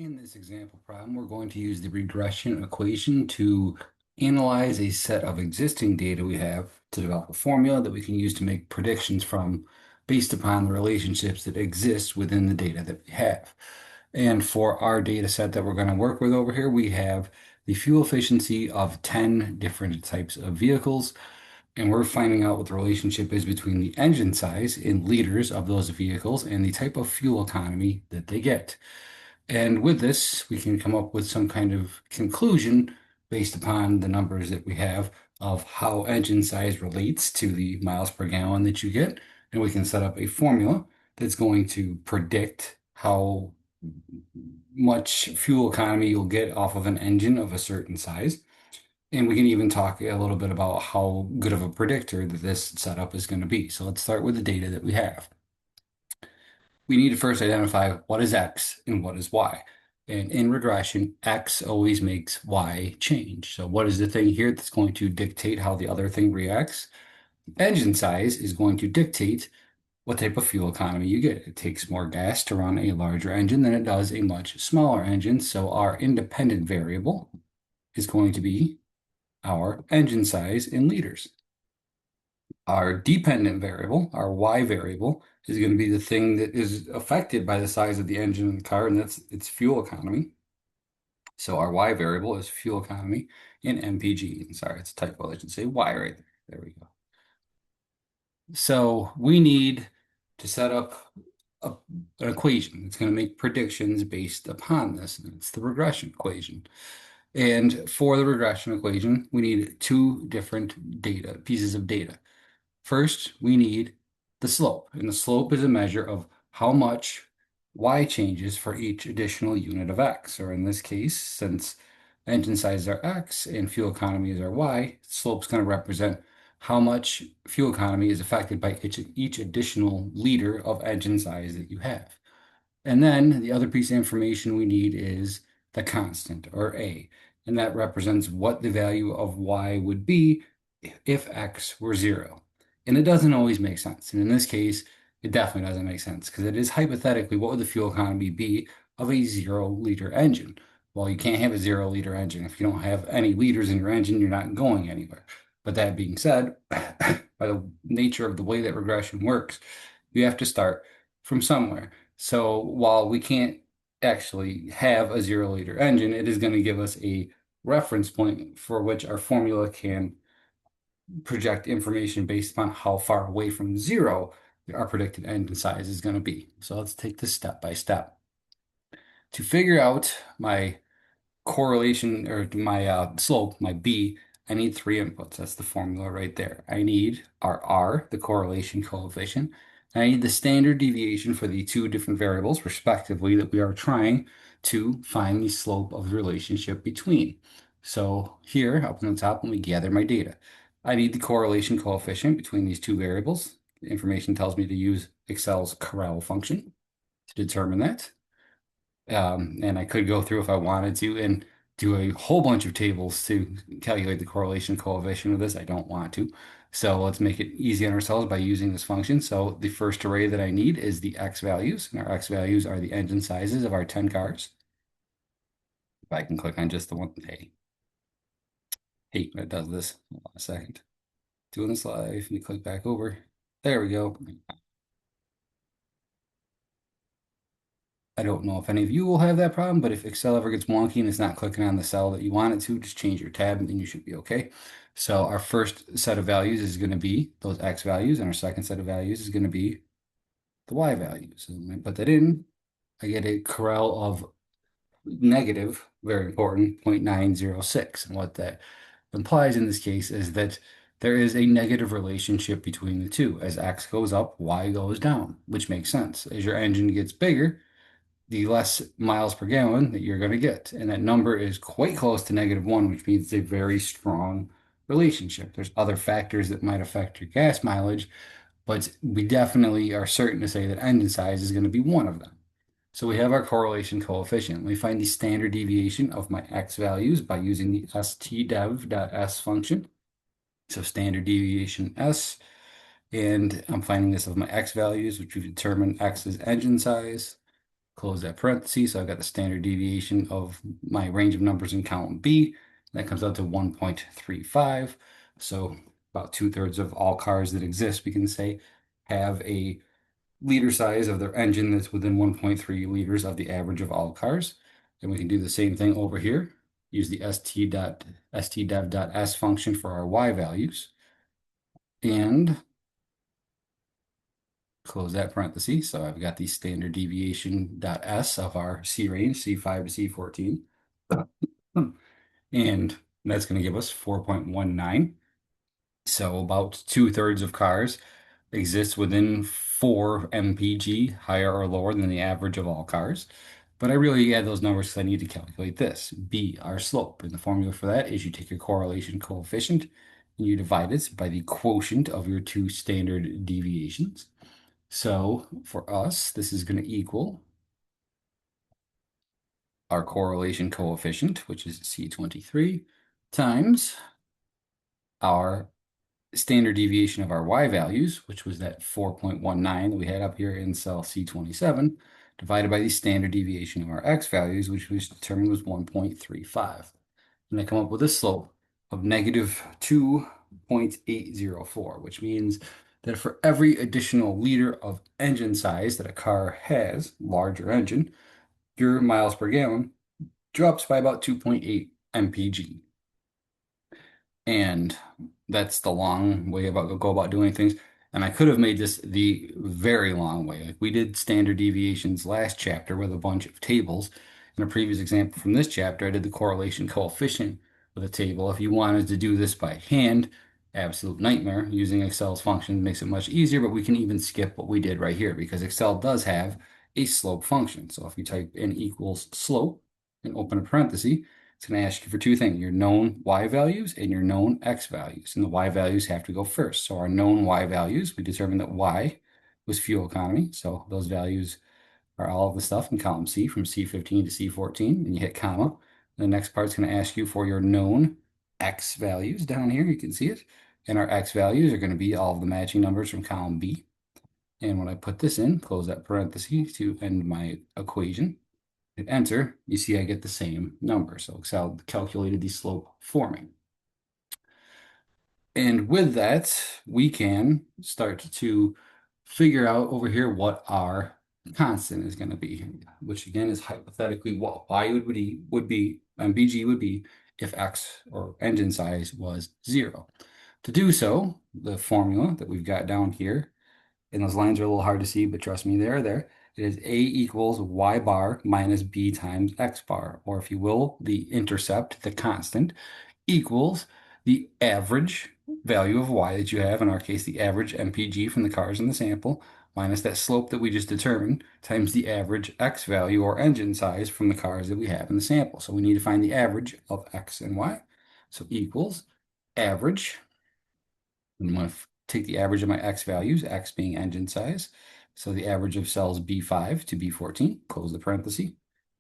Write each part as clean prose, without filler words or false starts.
In this example problem, we're going to use the regression equation to analyze a set of existing data we have to develop a formula that we can use to make predictions from based upon the relationships that exist within the data that we have. And for our data set that we're going to work with over here, we have the fuel efficiency of 10 different types of vehicles. And we're finding out what the relationship is between the engine size in liters of those vehicles and the type of fuel economy that they get. And with this, we can come up with some kind of conclusion based upon the numbers that we have of how engine size relates to the miles per gallon that you get. And we can set up a formula that's going to predict how much fuel economy you'll get off of an engine of a certain size. And we can even talk a little bit about how good of a predictor that this setup is going to be. So let's start with the data that we have. We need to first identify what is X and what is Y. And in regression, X always makes Y change. So what is the thing here that's going to dictate how the other thing reacts? Engine size is going to dictate what type of fuel economy you get. It takes more gas to run a larger engine than it does a much smaller engine. So our independent variable is going to be our engine size in liters. Our dependent variable, our Y variable, is going to be the thing that is affected by the size of the engine in the car, and that's its fuel economy. So our Y variable is fuel economy in MPG. Sorry, it's a typo. I should say Y right there. There we go. So we need to set up a, an equation that's going to make predictions based upon this. And it's the regression equation. And for the regression equation, we need two different data, pieces of data. First, we need the slope, and the slope is a measure of how much y changes for each additional unit of x, or in this case, since engine sizes are x and fuel economy is our y, slope is going to represent how much fuel economy is affected by each additional liter of engine size that you have. And then the other piece of information we need is the constant, or A, and that represents what the value of y would be if x were 0. And it doesn't always make sense. And in this case, it definitely doesn't make sense because it is hypothetically what would the fuel economy be of a 0-liter engine? Well, you can't have a 0-liter engine. If you don't have any liters in your engine, you're not going anywhere. But that being said, by the nature of the way that regression works, you have to start from somewhere. So while we can't actually have a 0-liter engine, it is going to give us a reference point for which our formula can project information based upon how far away from 0 our predicted engine size is going to be. So let's take this step by step. To figure out my correlation or my slope, my B, I need three inputs. That's the formula right there. I need our R, the correlation coefficient. And I need the standard deviation for the two different variables, respectively, that we are trying to find the slope of the relationship between. So here, up on the top, let me gather my data. I need the correlation coefficient between these two variables. The information tells me to use Excel's Correl function to determine that. And I could go through if I wanted to and do a whole bunch of tables to calculate the correlation coefficient of this. I don't want to. So let's make it easy on ourselves by using this function. So the first array that I need is the x values, and our x values are the engine sizes of our 10 cars. If I can click on just the one, hey, hate when it does this. Hold on a second. Doing this live, let me click back over. There we go. I don't know if any of you will have that problem, but if Excel ever gets wonky and it's not clicking on the cell that you want it to, just change your tab and then you should be okay. So our first set of values is going to be those X values, and our second set of values is going to be the Y values. And when I put that in, I get a corral of negative, very important, 0.906. And what that implies in this case is that there is a negative relationship between the two. As X goes up, Y goes down, which makes sense. As your engine gets bigger, the less miles per gallon that you're going to get. And that number is quite close to -1, which means it's a very strong relationship. There's other factors that might affect your gas mileage, but we definitely are certain to say that engine size is going to be one of them. So we have our correlation coefficient. We find the standard deviation of my x values by using the stdev.s function. So standard deviation s, and I'm finding this of my x values, which we've determined x is engine size. close that parenthesis. So I've got the standard deviation of my range of numbers in column B. That comes out to 1.35. So about 2/3 of all cars that exist, we can say, have a liter size of their engine that's within 1.3 liters of the average of all cars. And we can do the same thing over here. Use the stdev.s function for our y values. And close that parenthesis. So I've got the standard deviation .s of our C range, C5 to C14. And that's going to give us 4.19. So about 2/3 of cars exist within 4 mpg, higher or lower than the average of all cars. But I really add those numbers because I need to calculate this, B, our slope. And the formula for that is you take your correlation coefficient and you divide it by the quotient of your two standard deviations. So for us, this is going to equal our correlation coefficient, which is C23, times our standard deviation of our y values, which was that 4.19 that we had up here in cell C27, divided by the standard deviation of our x values, which was determined was 1.35. And I come up with a slope of negative 2.804, which means that for every additional liter of engine size that a car has, larger engine, your miles per gallon drops by about 2.8 mpg. And that's the long way about go about doing things. And I could have made this the very long way. Like we did standard deviations last chapter with a bunch of tables. In a previous example from this chapter, I did the correlation coefficient with a table. If you wanted to do this by hand, absolute nightmare. Using Excel's function makes it much easier, but we can even skip what we did right here because Excel does have a slope function. So if you type in equals slope and open a parenthesis, it's going to ask you for two things, your known y values and your known x values. And the y values have to go first. So our known y values, we determined that y was fuel economy. So those values are all of the stuff in column C from C15 to C14. And you hit comma. The next part's going to ask you for your known x values down here. You can see it. And our x values are going to be all of the matching numbers from column B. And when I put this in, close that parenthesis to end my equation, hit enter, you see I get the same number. So Excel calculated the slope for me. And with that, we can start to figure out over here what our constant is going to be, which again is hypothetically what y would be MPG would be if x or engine size was 0. To do so, the formula that we've got down here, and those lines are a little hard to see, but trust me, they're there. It is A equals y bar minus b times x bar, or if you will, the intercept, the constant, equals the average value of y that you have, in our case, the average MPG from the cars in the sample, minus that slope that we just determined, times the average x value or engine size from the cars that we have in the sample. So we need to find the average of x and y. So equals average. I'm going to take the average of my x values, x being engine size. So the average of cells B5 to B14, close the parenthesis,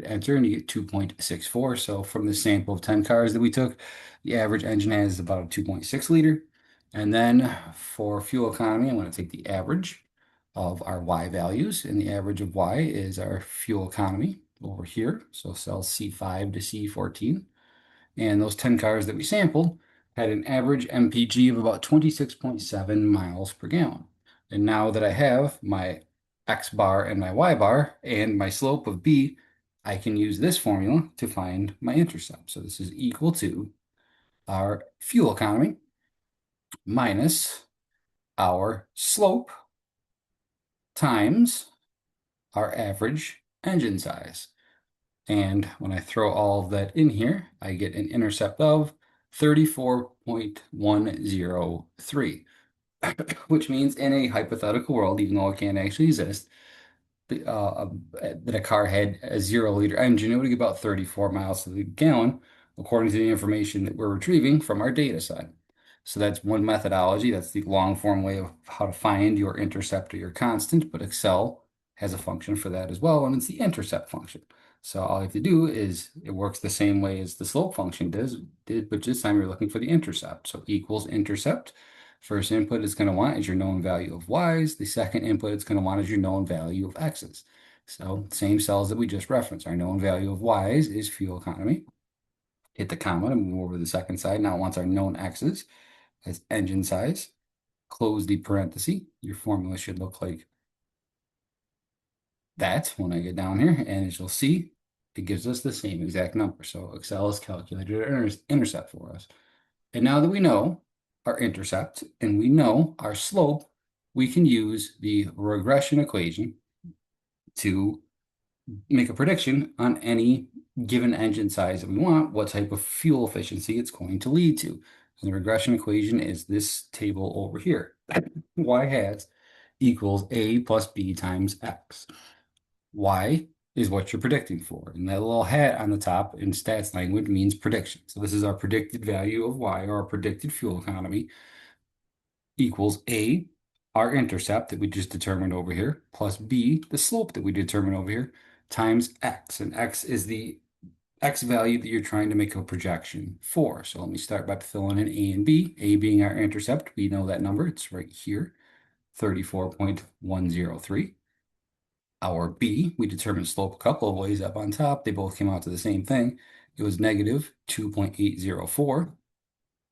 enter, and you get 2.64. So from the sample of 10 cars that we took, the average engine has about a 2.6 liter. And then for fuel economy, I'm going to take the average of our y values, and the average of y is our fuel economy over here. So cells C5 to C14. And those 10 cars that we sampled had an average MPG of about 26.7 miles per gallon. And now that I have my X bar and my Y bar and my slope of B, I can use this formula to find my intercept. So this is equal to our fuel economy minus our slope times our average engine size. And when I throw all of that in here, I get an intercept of 34.103, which means in a hypothetical world, even though it can't actually exist, that a car had a 0-liter engine, it would get about 34 miles to the gallon, according to the information that we're retrieving from our data set. So that's one methodology. That's the long form way of how to find your intercept or your constant, but Excel has a function for that as well, and it's the intercept function. So all you have to do is, it works the same way as the slope function did, but this time you're looking for the intercept. So equals intercept. First input it's going to want is your known value of y's. The second input it's going to want is your known value of x's. So same cells that we just referenced. Our known value of y's is fuel economy. Hit the comma to move over to the second side. Now it wants our known x's as engine size. Close the parenthesis. Your formula should look like that when I get down here. And as you'll see, it gives us the same exact number. So Excel has calculated our intercept for us. And now that we know our intercept and we know our slope, we can use the regression equation to make a prediction on any given engine size that we want, what type of fuel efficiency it's going to lead to. And the regression equation is this table over here. Y hat equals A plus B times X. Y is what you're predicting for. And that little hat on the top in stats language means prediction. So this is our predicted value of Y, or our predicted fuel economy, equals A, our intercept that we just determined over here, plus B, the slope that we determined over here, times X. And X is the X value that you're trying to make a projection for. So let me start by filling in A and B. A being our intercept, we know that number, it's right here, 34.103. Our B, we determined slope a couple of ways up on top. They both came out to the same thing. It was negative 2.804.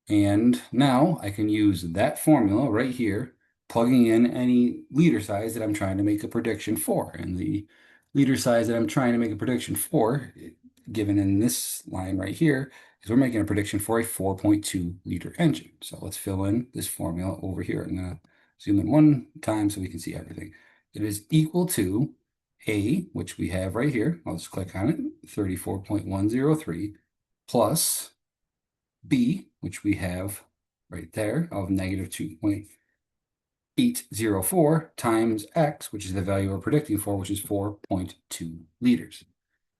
And now I can use that formula right here, plugging in any liter size that I'm trying to make a prediction for. And the liter size that I'm trying to make a prediction for, given in this line right here, is we're making a prediction for a 4.2 liter engine. So let's fill in this formula over here. I'm going to zoom in one time so we can see everything. It is equal to A, which we have right here. I'll just click on it, 34.103, plus B, which we have right there, of negative 2.804 times X, which is the value we're predicting for, which is 4.2 liters.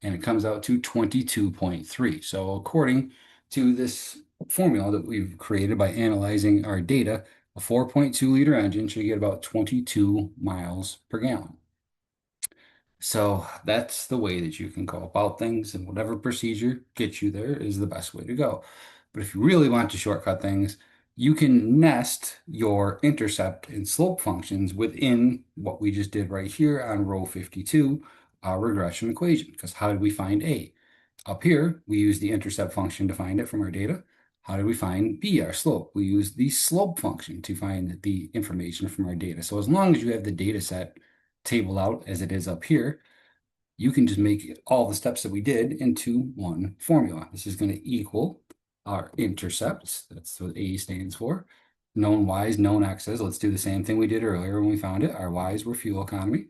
And it comes out to 22.3. So according to this formula that we've created by analyzing our data, a 4.2 liter engine should get about 22 miles per gallon. So that's the way that you can go about things, and whatever procedure gets you there is the best way to go. But if you really want to shortcut things, you can nest your intercept and slope functions within what we just did right here on row 52, our regression equation. Because how did we find A? Up here, we use the intercept function to find it from our data. How did we find B, our slope? We use the slope function to find the information from our data. So as long as you have the data set tabled out as it is up here, you can just make all the steps that we did into one formula. This is going to equal our intercepts. That's what A stands for. Known y's, known x's. Let's do the same thing we did earlier when we found it. Our y's were fuel economy.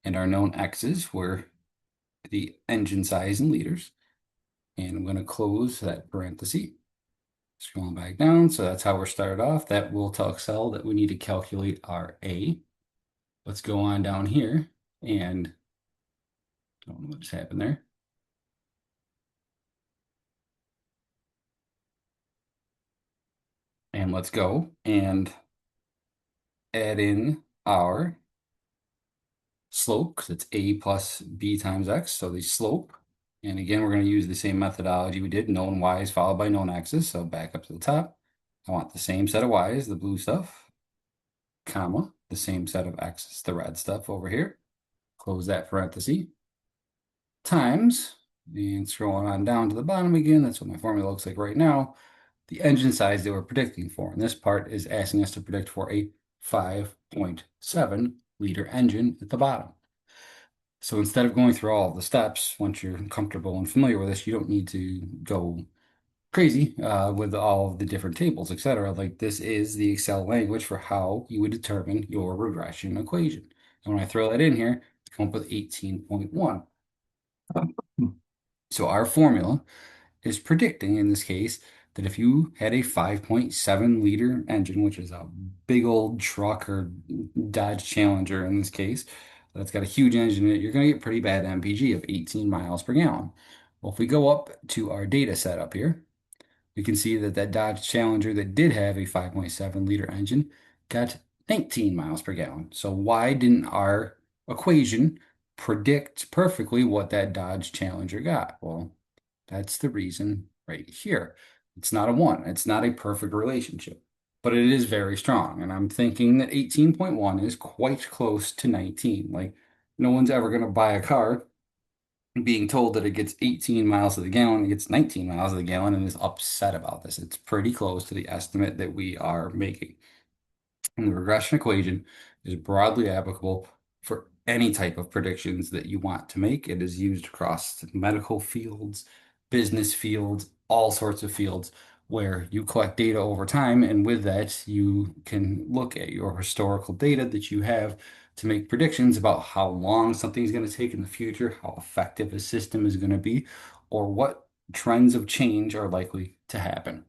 And our known x's were the engine size in liters. And I'm going to close that parenthesis. Scrolling back down. So that's how we're started off. That will tell Excel that we need to calculate our A. Let's go on down here and I don't know what just happened there. And let's go and add in our slope, because it's A plus B times X, so the slope. And again, we're going to use the same methodology we did, known y's followed by known x's. So back up to the top. I want the same set of y's, the blue stuff, comma, the same set of x's, the red stuff over here. Close that parenthesis. Times, and scrolling on down to the bottom again, that's what my formula looks like right now, the engine size that we're predicting for. And this part is asking us to predict for a 5.7 liter engine at the bottom. So instead of going through all of the steps, once you're comfortable and familiar with this, you don't need to go crazy with all of the different tables, etc. Like, this is the Excel language for how you would determine your regression equation. And when I throw that in here, I come up with 18.1. So our formula is predicting, in this case, that if you had a 5.7 liter engine, which is a big old truck or Dodge Challenger in this case, that's got a huge engine in it, you're going to get pretty bad MPG of 18 miles per gallon. Well, if we go up to our data set up here, we can see that that Dodge Challenger that did have a 5.7 liter engine got 19 miles per gallon. So why didn't our equation predict perfectly what that Dodge Challenger got? Well, that's the reason right here. It's not a 1. It's not a perfect relationship, but it is very strong. And I'm thinking that 18.1 is quite close to 19. Like, No one's ever going to buy a car being told that it gets 18 miles to the gallon, it gets 19 miles to the gallon, and is upset about this. It's pretty close to the estimate that we are making. And the regression equation is broadly applicable for any type of predictions that you want to make. It is used across medical fields, business fields, all sorts of fields where you collect data over time. And with that, you can look at your historical data that you have to make predictions about how long something is going to take in the future, how effective a system is going to be, or what trends of change are likely to happen.